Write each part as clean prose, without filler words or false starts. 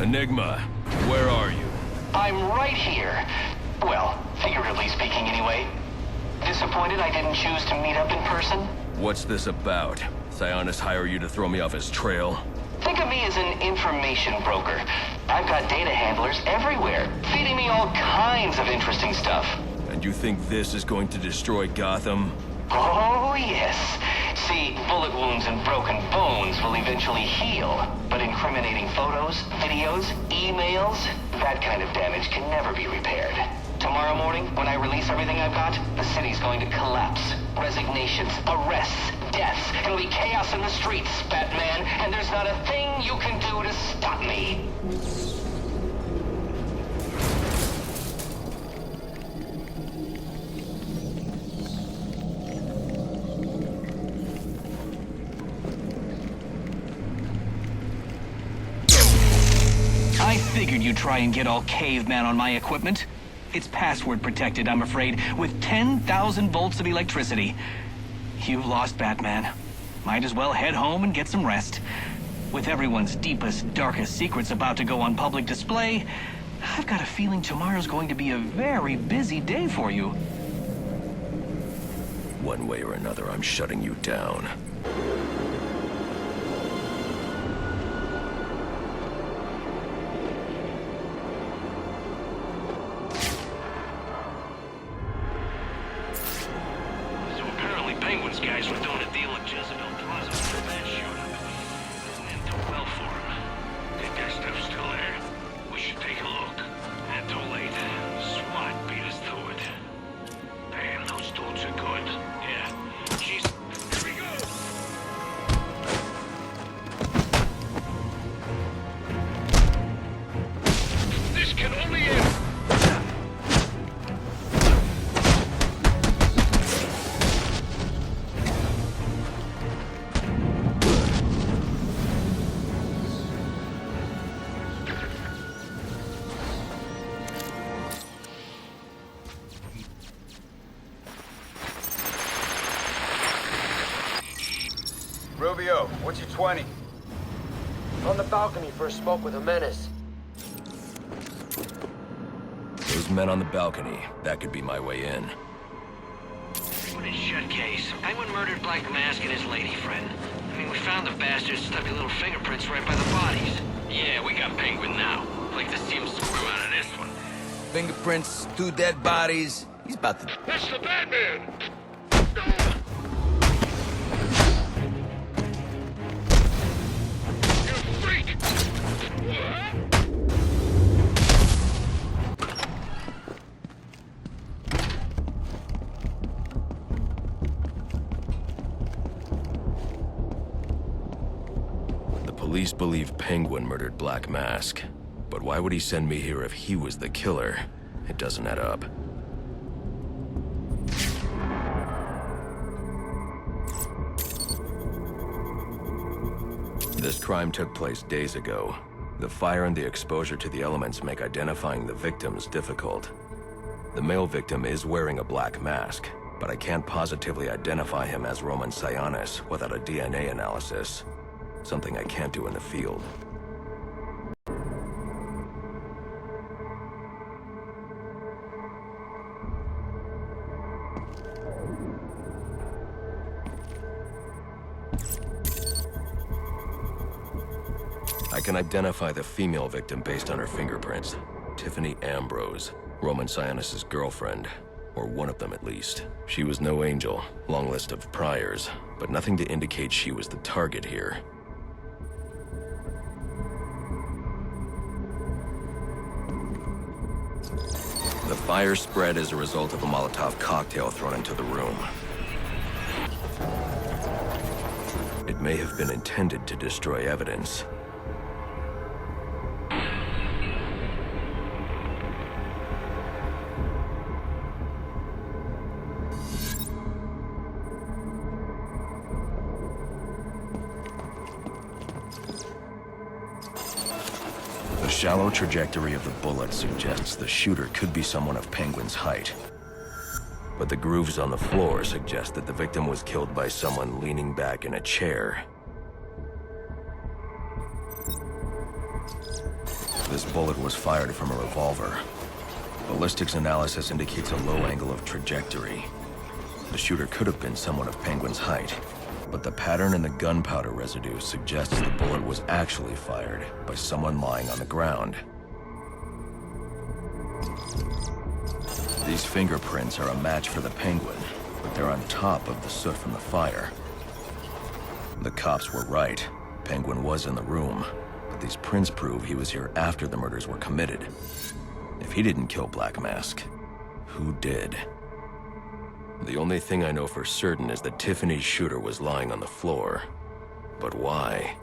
Nygma, where are you? I'm right here. Well, figuratively speaking anyway. Disappointed I didn't choose to meet up in person? What's this about? Sionis hire you to throw me off his trail? Think of me as an information broker. I've got data handlers everywhere, feeding me all kinds of interesting stuff. And you think this is going to destroy Gotham? Oh, yes. See, bullet wounds and broken bones will eventually heal, but incriminating photos, videos, emails, that kind of damage can never be repaired. Tomorrow morning, when I release everything I've got, the city's going to collapse. Resignations, arrests, deaths. It'll be chaos in the streets, Batman, and there's not a thing you can do to stop me. I figured you'd try and get all caveman on my equipment. It's password protected, I'm afraid, with 10,000 volts of electricity. You've lost, Batman. Might as well head home and get some rest. With everyone's deepest, darkest secrets about to go on public display, I've got a feeling tomorrow's going to be a very busy day for you. One way or another, I'm shutting you down. Penguin's guys were doing a deal at Jezebel Plaza for a bad shootout. Didn't end too well for him. Think that stuff's still there? We should take a look. And too late. SWAT beat us to it. Damn, those dudes are good. Yeah. Jeez. Here we go! This can only end. Rubio, what's your 20? On the balcony first spoke with a menace. Those men on the balcony, that could be my way in. What a shut case. Penguin murdered Black Mask and his lady friend. I mean, we found the bastards' stubby little fingerprints right by the bodies. Yeah, we got Penguin now. Like to see him screw out of this one. Fingerprints, 2 dead bodies. He's about to... That's the Batman! Police believe Penguin murdered Black Mask. But why would he send me here if he was the killer? It doesn't add up. This crime took place days ago. The fire and the exposure to the elements make identifying the victims difficult. The male victim is wearing a black mask, but I can't positively identify him as Roman Sionis without a DNA analysis. Something I can't do in the field. I can identify the female victim based on her fingerprints. Tiffany Ambrose, Roman Sionis' girlfriend. Or one of them at least. She was no angel, long list of priors, but nothing to indicate she was the target here. The fire spread as a result of a Molotov cocktail thrown into the room. It may have been intended to destroy evidence. The shallow trajectory of the bullet suggests the shooter could be someone of Penguin's height. But the grooves on the floor suggest that the victim was killed by someone leaning back in a chair. This bullet was fired from a revolver. Ballistics analysis indicates a low angle of trajectory. The shooter could have been someone of Penguin's height, but the pattern in the gunpowder residue suggests the bullet was actually fired by someone lying on the ground. These fingerprints are a match for the Penguin, but they're on top of the soot from the fire. The cops were right. Penguin was in the room, but these prints prove he was here after the murders were committed. If he didn't kill Black Mask, who did? The only thing I know for certain is that Tiffany's shooter was lying on the floor. But why?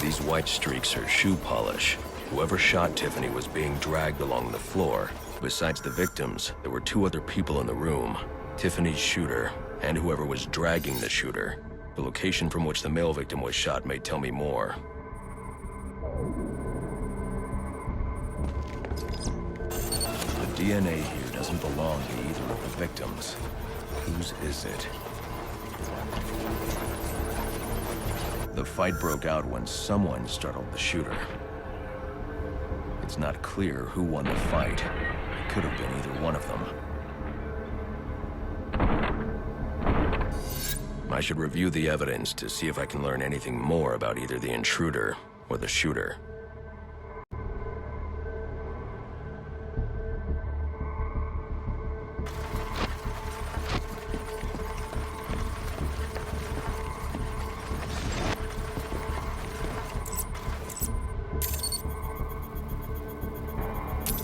These white streaks are shoe polish. Whoever shot Tiffany was being dragged along the floor. Besides the victims, there were 2 other people in the room. Tiffany's shooter, and whoever was dragging the shooter. The location from which the male victim was shot may tell me more. The DNA here doesn't belong to either of the victims. Whose is it? The fight broke out when someone startled the shooter. It's not clear who won the fight. It could have been either one of them. I should review the evidence to see if I can learn anything more about either the intruder or the shooter.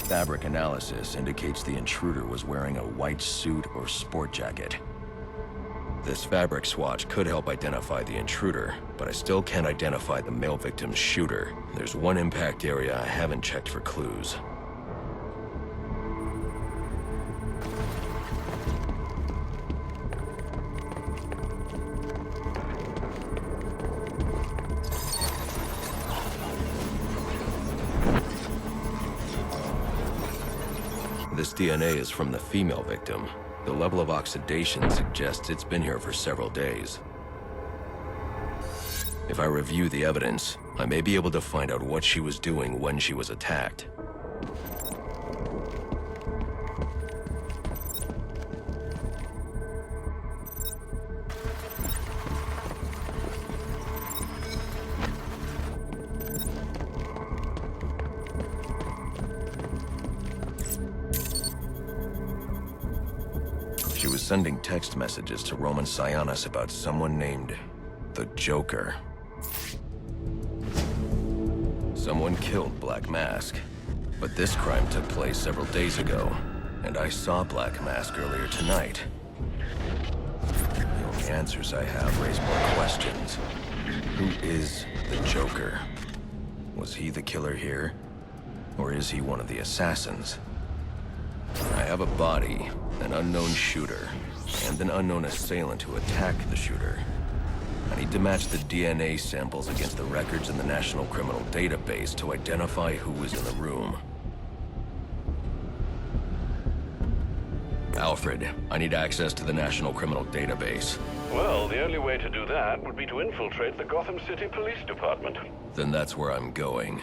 Fabric analysis indicates the intruder was wearing a white suit or sport jacket. This fabric swatch could help identify the intruder, but I still can't identify the male victim's shooter. There's one impact area I haven't checked for clues. This DNA is from the female victim. The level of oxidation suggests it's been here for several days. If I review the evidence, I may be able to find out what she was doing when she was attacked. She was sending text messages to Roman Sionis about someone named the Joker. Someone killed Black Mask, but this crime took place several days ago, and I saw Black Mask earlier tonight. The only answers I have raise more questions. Who is the Joker? Was he the killer here? Or is he one of the assassins? I have a body, an unknown shooter, and an unknown assailant who attacked the shooter. I need to match the DNA samples against the records in the National Criminal Database to identify who was in the room. Alfred, I need access to the National Criminal Database. Well, the only way to do that would be to infiltrate the Gotham City Police Department. Then that's where I'm going.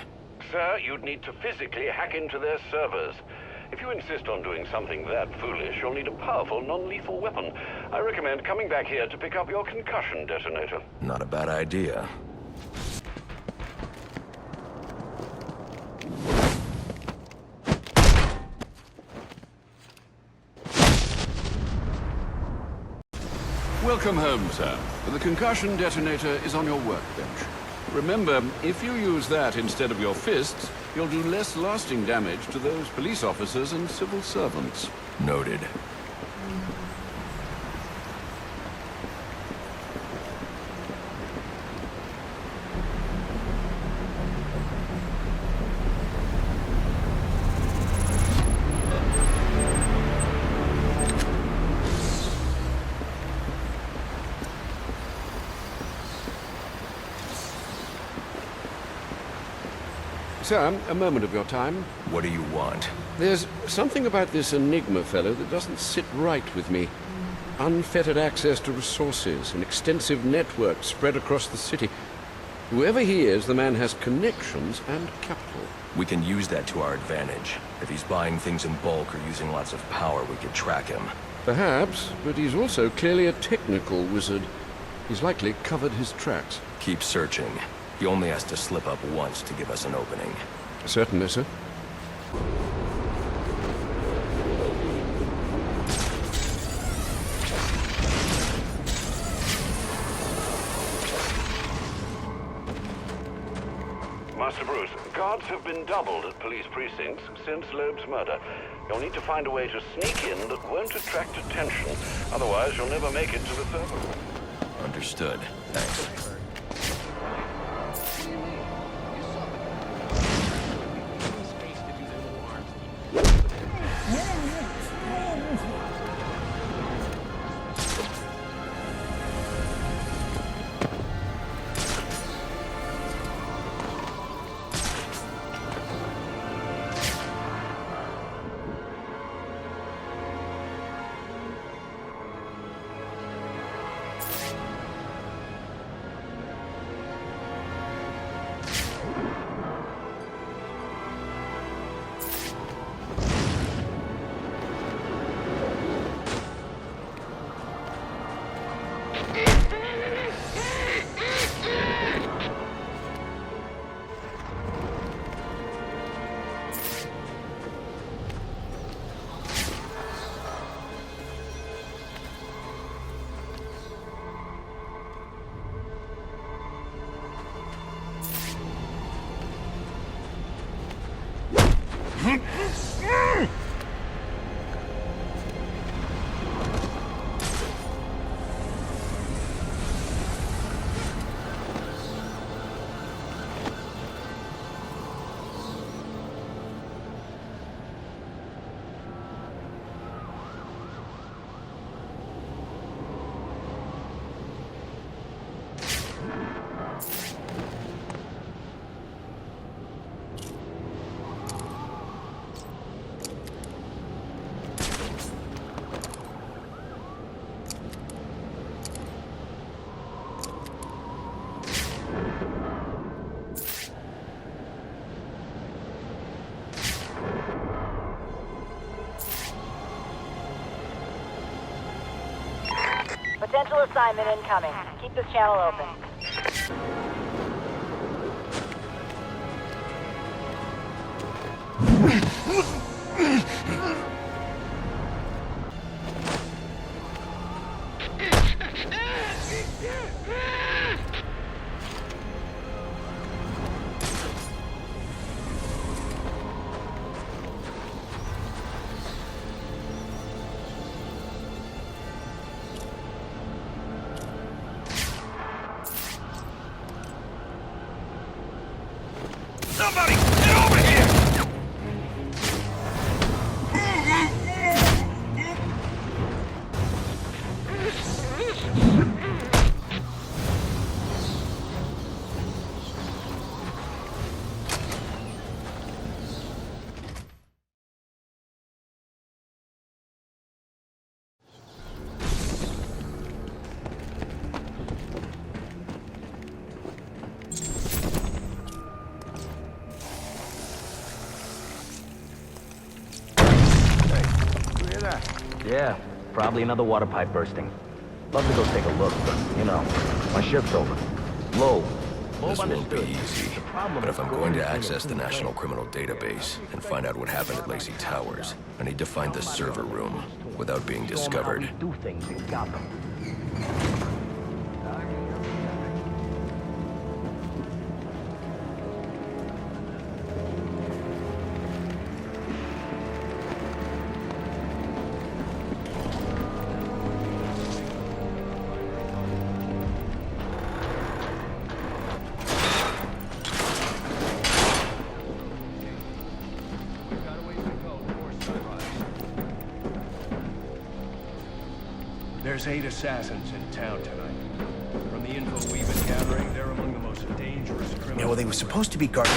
Sir, you'd need to physically hack into their servers. If you insist on doing something that foolish, you'll need a powerful, non-lethal weapon. I recommend coming back here to pick up your concussion detonator. Not a bad idea. Welcome home, sir. The concussion detonator is on your workbench. Remember, if you use that instead of your fists, you'll do less lasting damage to those police officers and civil servants. Noted. Sir, a moment of your time. What do you want? There's something about this Nygma fellow that doesn't sit right with me. unfettered access to resources, an extensive network spread across the city. Whoever he is, the man has connections and capital. We can use that to our advantage. If he's buying things in bulk or using lots of power, we could track him. Perhaps, but he's also clearly a technical wizard. He's likely covered his tracks. Keep searching. He only has to slip up once to give us an opening. Certainly, sir. Master Bruce, guards have been doubled at police precincts since Loeb's murder. You'll need to find a way to sneak in that won't attract attention. Otherwise, you'll never make it to the server room. Understood. Thanks. Potential assignment incoming. Keep this channel open. Somebody, get over here! Yeah, probably another water pipe bursting. Love to go take a look, but, you know, my shift's over. Low. This won't be easy, but if I'm going to access the National Criminal Database and find out what happened at Lacey Towers, I need to find the server room without being discovered. Do things in Gotham. There's 8 assassins in town tonight. From the info we've been gathering, they're among the most dangerous criminals. Yeah, well, they were supposed to be guarded.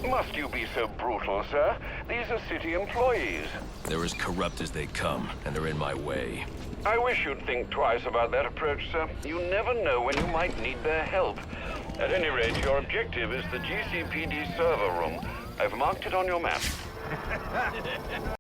Must you be so brutal, sir? These are city employees. They're as corrupt as they come, and they're in my way. I wish you'd think twice about that approach, sir. You never know when you might need their help. At any rate, your objective is the GCPD server room. I've marked it on your map.